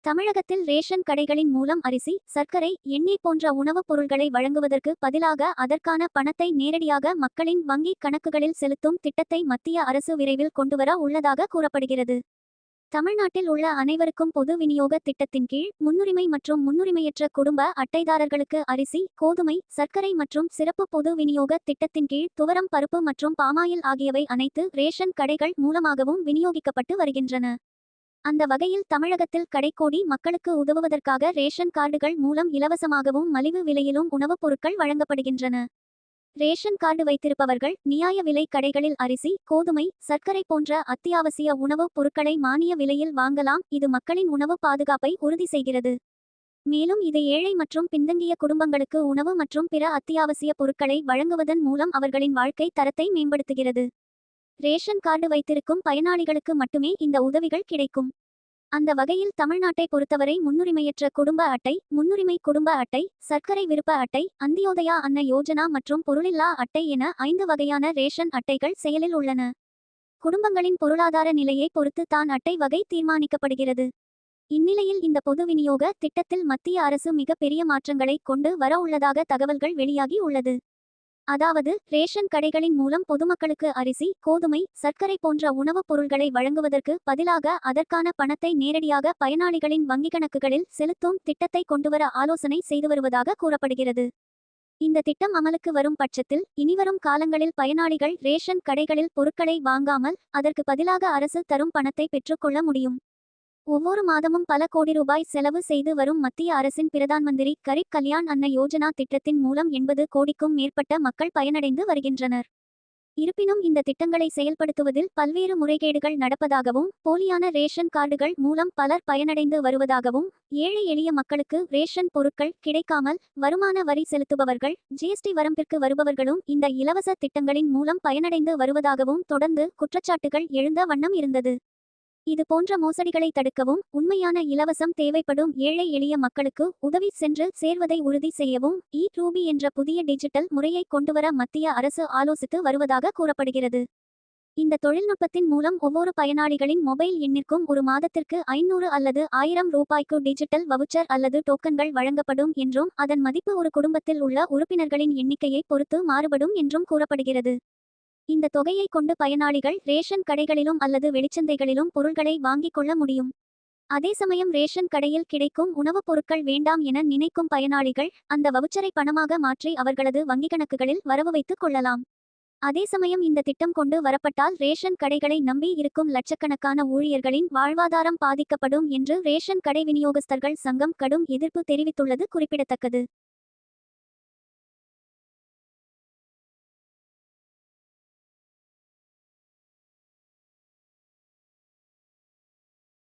தமிழகத்தில் ரேஷன் கடைகளின் மூலம் அரிசி, சர்க்கரை, எண்ணெய் போன்ற உணவுப் பொருள்களை வழங்குவதற்கு பதிலாக அதற்கான பணத்தை நேரடியாக மக்களின் வங்கிக் கணக்குகளில் செலுத்தும் திட்டத்தை மத்திய அரசு விரைவில் கொண்டுவர உள்ளதாக கூறப்படுகிறது. தமிழ்நாட்டில் உள்ள அனைவருக்கும் பொது விநியோக திட்டத்தின் கீழ் முன்னுரிமை மற்றும் முன்னுரிமையற்ற குடும்ப அட்டைதாரர்களுக்கு அரிசி, கோதுமை, சர்க்கரை மற்றும் சிறப்பு பொது விநியோக திட்டத்தின் கீழ் துவரம் பருப்பு மற்றும் பாமாயில் ஆகியவை அனைத்து ரேஷன் கடைகள் மூலமாகவும் விநியோகிக்கப்பட்டு வருகின்றன. அந்த வகையில் தமிழகத்தில் கடைக்கோடி மக்களுக்கு உதவுவதற்காக ரேஷன் கார்டுகள் மூலம் இலவசமாகவும் மலிவு விலையிலும் உணவுப் பொருட்கள் வழங்கப்படுகின்றன. ரேஷன் கார்டு வைத்திருப்பவர்கள் நியாய விலை கடைகளில் அரிசி, கோதுமை, சர்க்கரை போன்ற அத்தியாவசிய உணவுப் பொருட்களை மானிய விலையில் வாங்கலாம். இது மக்களின் உணவு பாதுகாப்பை உறுதி செய்கிறது. மேலும் இது ஏழை மற்றும் பின்தங்கிய குடும்பங்களுக்கு உணவு மற்றும் பிற அத்தியாவசிய பொருட்களை வழங்குவதன் மூலம் அவர்களின் வாழ்க்கை தரத்தை மேம்படுத்துகிறது. ரேஷன் கார்டு வைத்திருக்கும் பயனாளிகளுக்கு மட்டுமே இந்த உதவிகள் கிடைக்கும். அந்த வகையில் தமிழ்நாட்டை பொறுத்தவரை முன்னுரிமையற்ற குடும்ப அட்டை, முன்னுரிமை குடும்ப அட்டை, சர்க்கரை விருப்ப அட்டை, அந்தியோதயா அன்ன யோஜனா மற்றும் பொருளில்லா அட்டை என 5 வகையான ரேஷன் அட்டைகள் செயலில் உள்ளன. குடும்பங்களின் பொருளாதார நிலையை பொறுத்து தான் அட்டை வகை தீர்மானிக்கப்படுகிறது. இந்நிலையில் இந்த பொது விநியோக திட்டத்தில் மத்திய அரசு மிக பெரிய மாற்றங்களை கொண்டு வர உள்ளதாக தகவல்கள் வெளியாகி உள்ளது. அதாவது ரேஷன் கடைகளின் மூலம் பொதுமக்களுக்கு அரிசி, கோதுமை, சர்க்கரை போன்ற உணவுப் பொருள்களை வழங்குவதற்கு பதிலாக அதற்கான பணத்தை நேரடியாக பயனாளிகளின் வங்கிக் கணக்குகளில் செலுத்தும் திட்டத்தை கொண்டுவர ஆலோசனை செய்து வருவதாக கூறப்படுகிறது. இந்த திட்டம் அமலுக்கு வரும் பட்சத்தில் இனிவரும் காலங்களில் பயனாளிகள் ரேஷன் கடைகளில் பொருட்களை வாங்காமல் அதற்கு பதிலாக அரசு தரும் பணத்தை பெற்றுக்கொள்ள முடியும். ஒவ்வொரு மாதமும் பல கோடி ரூபாய் செலவு செய்து வரும் மத்திய அரசின் பிரதான் மந்திரி கரீப் கல்யாண் அன்ன யோஜனா திட்டத்தின் மூலம் 80 கோடிக்கும் மேற்பட்ட மக்கள் பயனடைந்து வருகின்றனர். இருப்பினும் இந்த திட்டங்களை செயல்படுத்துவதில் பல்வேறு முறைகேடுகள் நடப்பதாகவும், போலியான ரேஷன் கார்டுகள் மூலம் பலர் பயனடைந்து வருவதாகவும், ஏழை எளிய மக்களுக்கு ரேஷன் பொருட்கள் கிடைக்காமல் வருமான வரி செலுத்துபவர்கள், ஜிஎஸ்டி வரம்பிற்கு வருபவர்களும் இந்த இலவச திட்டங்களின் மூலம் பயனடைந்து வருவதாகவும் தொடர்ந்து குற்றச்சாட்டுகள் எழுந்த வண்ணம் இருந்தது. இது போன்ற மோசடிகளை தடுக்கவும், உண்மையான இலவசம் தேவைப்படும் ஏழை எளிய மக்களுக்கு உதவி சென்று சேர்வதை உறுதி செய்யவும் ரூபி என்ற புதிய டிஜிட்டல் முறையை கொண்டுவர மத்திய அரசு ஆலோசித்து வருவதாக கூறப்படுகிறது. இந்த தொழில்நுட்பத்தின் மூலம் ஒவ்வொரு பயனாளிகளின் மொபைல் எண்ணிற்கும் ஒரு மாதத்திற்கு 500 அல்லது 1000 ரூபாய்க்கு டிஜிட்டல் வவுச்சர் அல்லது டோக்கன்கள் வழங்கப்படும் என்றும், அதன் மதிப்பு ஒரு குடும்பத்தில் உள்ள உறுப்பினர்களின் எண்ணிக்கையை பொறுத்து மாறுபடும் என்றும் கூறப்படுகிறது. இந்த தொகையை கொண்டு பயனாளிகள் ரேஷன் கடைகளிலும் அல்லது வெளிச்சந்தைகளிலும் பொருள்களை வாங்கிக் கொள்ள முடியும். அதே சமயம் ரேஷன் கடையில் கிடைக்கும் உணவுப் பொருட்கள் வேண்டாம் என நினைக்கும் பயனாளிகள் அந்த வவுச்சரை பணமாக மாற்றி அவர்களது வங்கிக் கணக்குகளில் வரவு வைத்துக் கொள்ளலாம். அதே சமயம் இந்த திட்டம் கொண்டு வரப்பட்டால் ரேஷன் கடைகளை நம்பி இருக்கும் லட்சக்கணக்கான ஊழியர்களின் வாழ்வாதாரம் பாதிக்கப்படும் என்று ரேஷன் கடை விநியோகஸ்தர்கள் சங்கம் கடும் எதிர்ப்பு தெரிவித்துள்ளது குறிப்பிடத்தக்கது.